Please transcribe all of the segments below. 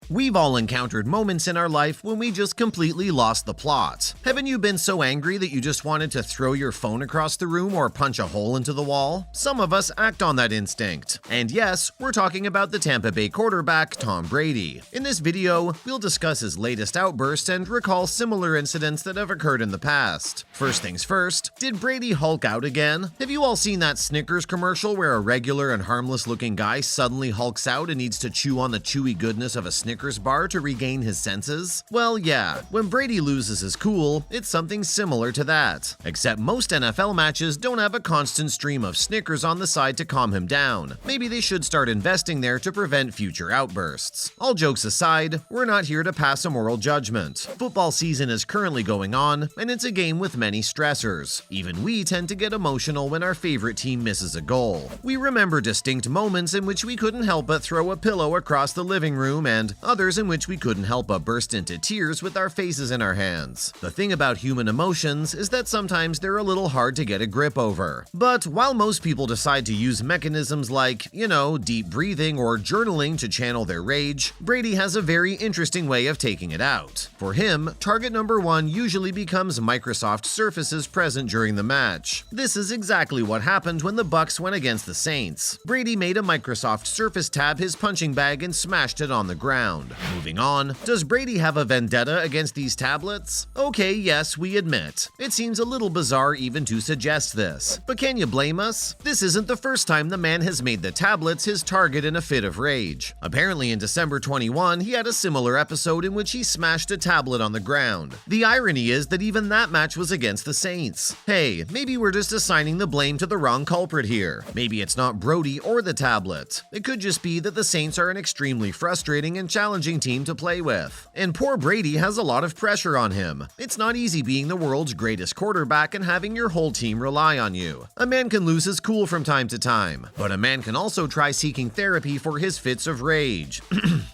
We've all encountered moments in our life when we just completely lost the plot. Haven't you been so angry that you just wanted to throw your phone across the room or punch a hole into the wall? Some of us act on that instinct. And yes, we're talking about the Tampa Bay quarterback, Tom Brady. In this video, we'll discuss his latest outburst and recall similar incidents that have occurred in the past. First things first, did Brady Hulk out again? Have you all seen that Snickers commercial where a regular and harmless looking guy suddenly hulks out and needs to chew on the chewy goodness of a Snickers bar to regain his senses? Well, yeah, when Brady loses his cool, it's something similar to that. Except most NFL matches don't have a constant stream of Snickers on the side to calm him down. Maybe they should start investing there to prevent future outbursts. All jokes aside, we're not here to pass a moral judgment. Football season is currently going on, and it's a game with many stressors. Even we tend to get emotional when our favorite team misses a goal. We remember distinct moments in which we couldn't help but throw a pillow across the living room, and others in which we couldn't help but burst into tears with our faces in our hands. The thing about human emotions is that sometimes they're a little hard to get a grip over. But while most people decide to use mechanisms like, deep breathing or journaling to channel their rage, Brady has a very interesting way of taking it out. For him, target number one usually becomes Microsoft Surfaces present during the match. This is exactly what happened when the Bucs went against the Saints. Brady made a Microsoft Surface tab his punching bag and smashed it on the ground. Moving on, does Brady have a vendetta against these tablets? Okay, yes, we admit. It seems a little bizarre even to suggest this. But can you blame us? This isn't the first time the man has made the tablets his target in a fit of rage. Apparently in December 21, he had a similar episode in which he smashed a tablet on the ground. The irony is that even that match was against the Saints. Hey, maybe we're just assigning the blame to the wrong culprit here. Maybe it's not Brody or the tablet. It could just be that the Saints are an extremely frustrating and challenging team to play with. And poor Brady has a lot of pressure on him. It's not easy being the world's greatest quarterback and having your whole team rely on you. A man can lose his cool from time to time, but a man can also try seeking therapy for his fits of rage.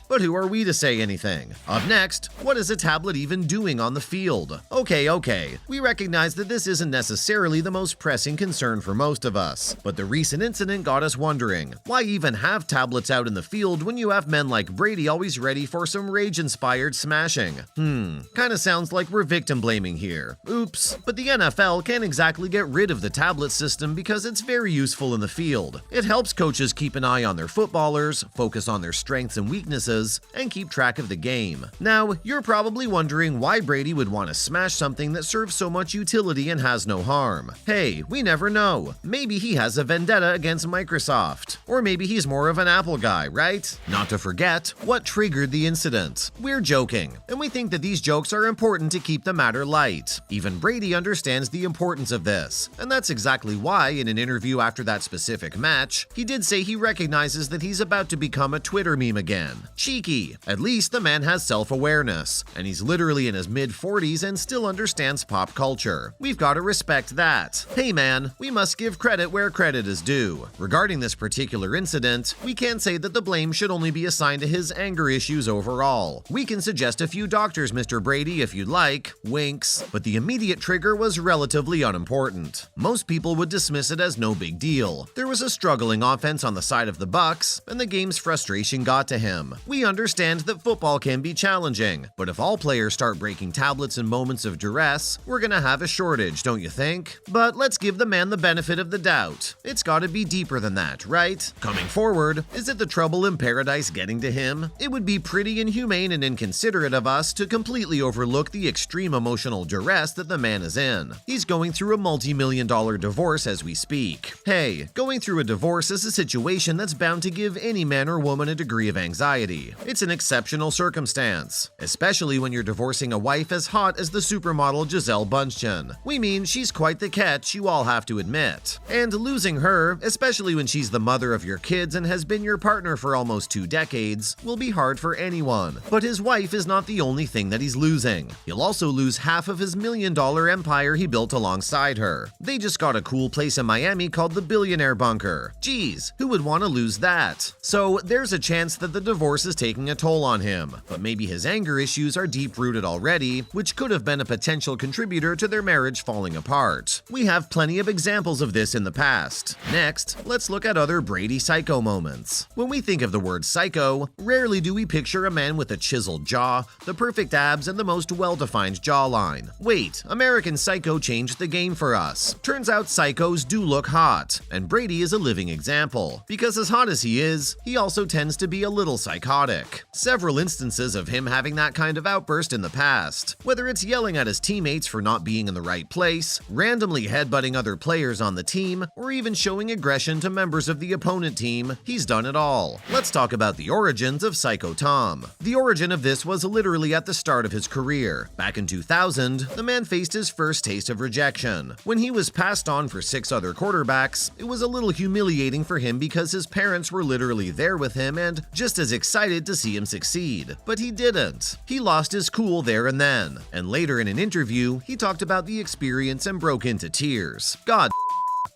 But who are we to say anything? Up next, what is a tablet even doing on the field? Okay, we recognize that this isn't necessarily the most pressing concern for most of us, but the recent incident got us wondering, why even have tablets out in the field when you have men like Brady always ready for some rage-inspired smashing? Kinda sounds like we're victim blaming here. Oops. But the NFL can't exactly get rid of the tablet system because it's very useful in the field. It helps coaches keep an eye on their footballers, focus on their strengths and weaknesses, and keep track of the game. Now, you're probably wondering why Brady would want to smash something that serves so much utility and has no harm. Hey, we never know. Maybe he has a vendetta against Microsoft. Or maybe he's more of an Apple guy, right? Not to forget, what triggered the incident? We're joking, and we think that these jokes are important to keep the matter light. Even Brady understands the importance of this, and that's exactly why, in an interview after that specific match, he did say he recognizes that he's about to become a Twitter meme again. Cheeky. At least the man has self-awareness, and he's literally in his mid-40s and still understands pop culture. We've got to respect that. Hey man, we must give credit where credit is due. Regarding this particular incident, we can't say that the blame should only be assigned to his anger issues overall. We can suggest a few doctors, Mr. Brady, if you'd like, winks, but the immediate trigger was relatively unimportant. Most people would dismiss it as no big deal. There was a struggling offense on the side of the Bucs, and the game's frustration got to him. We understand that football can be challenging, but if all players start breaking tablets in moments of duress, we're gonna have a shortage, don't you think? But let's give the man the benefit of the doubt. It's gotta be deeper than that, right? Coming forward, is it the trouble in paradise getting to him? It would be pretty inhumane and inconsiderate of us to completely overlook the extreme emotional duress that the man is in. He's going through a multi-million-dollar divorce as we speak. Hey, going through a divorce is a situation that's bound to give any man or woman a degree of anxiety. It's an exceptional circumstance, especially when you're divorcing a wife as hot as the supermodel Gisele Bündchen. We mean she's quite the catch, you all have to admit. And losing her, especially when she's the mother of your kids and has been your partner for almost 2 decades, will be hard for anyone. But his wife is not the only thing that he's losing. He'll also lose half of his million-dollar empire he built alongside her. They just got a cool place in Miami called the Billionaire Bunker. Geez, who would want to lose that? So there's a chance that the divorce is is taking a toll on him, but maybe his anger issues are deep-rooted already, which could have been a potential contributor to their marriage falling apart. We have plenty of examples of this in the past. Next, let's look at other Brady psycho moments. When we think of the word psycho, rarely do we picture a man with a chiseled jaw, the perfect abs, and the most well-defined jawline. Wait, American Psycho changed the game for us. Turns out psychos do look hot, and Brady is a living example. Because as hot as he is, he also tends to be a little psychotic. Several instances of him having that kind of outburst in the past. Whether it's yelling at his teammates for not being in the right place, randomly headbutting other players on the team, or even showing aggression to members of the opponent team, he's done it all. Let's talk about the origins of Psycho Tom. The origin of this was literally at the start of his career. Back in 2000, the man faced his first taste of rejection. When he was passed on for 6 other quarterbacks, it was a little humiliating for him because his parents were literally there with him and just as excited to see him succeed. But he didn't. He lost his cool there and then. And later in an interview, he talked about the experience and broke into tears. God,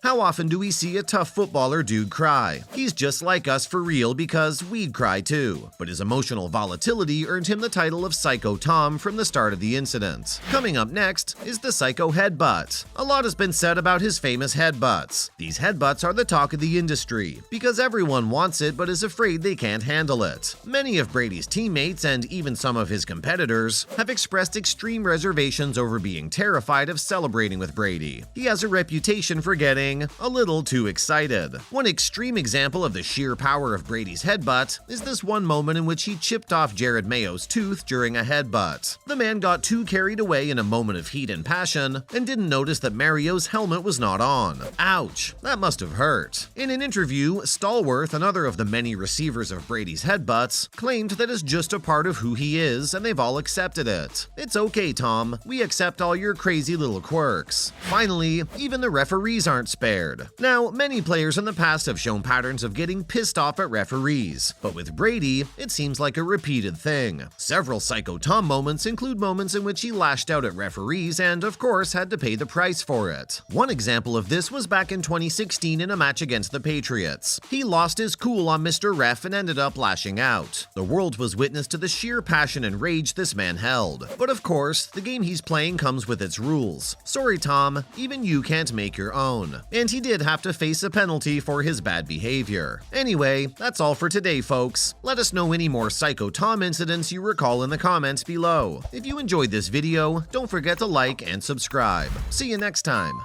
how often do we see a tough footballer dude cry? He's just like us for real because we'd cry too. But his emotional volatility earned him the title of Psycho Tom from the start of the incident. Coming up next is the Psycho Headbutt. A lot has been said about his famous headbutts. These headbutts are the talk of the industry because everyone wants it but is afraid they can't handle it. Many of Brady's teammates and even some of his competitors have expressed extreme reservations over being terrified of celebrating with Brady. He has a reputation for getting a little too excited. One extreme example of the sheer power of Brady's headbutt is this one moment in which he chipped off Jared Mayo's tooth during a headbutt. The man got too carried away in a moment of heat and passion and didn't notice that Mario's helmet was not on. Ouch, that must have hurt. In an interview, Stallworth, another of the many receivers of Brady's headbutts, claimed that it's just a part of who he is and they've all accepted it. It's okay, Tom. We accept all your crazy little quirks. Finally, even the referees aren't spared. Now, many players in the past have shown patterns of getting pissed off at referees, but with Brady, it seems like a repeated thing. Several Psycho Tom moments include moments in which he lashed out at referees and, of course, had to pay the price for it. One example of this was back in 2016 in a match against the Patriots. He lost his cool on Mr. Ref and ended up lashing out. The world was witness to the sheer passion and rage this man held. But of course, the game he's playing comes with its rules. Sorry, Tom, even you can't make your own. And he did have to face a penalty for his bad behavior. Anyway, that's all for today, folks. Let us know any more Psycho Tom incidents you recall in the comments below. If you enjoyed this video, don't forget to like and subscribe. See you next time.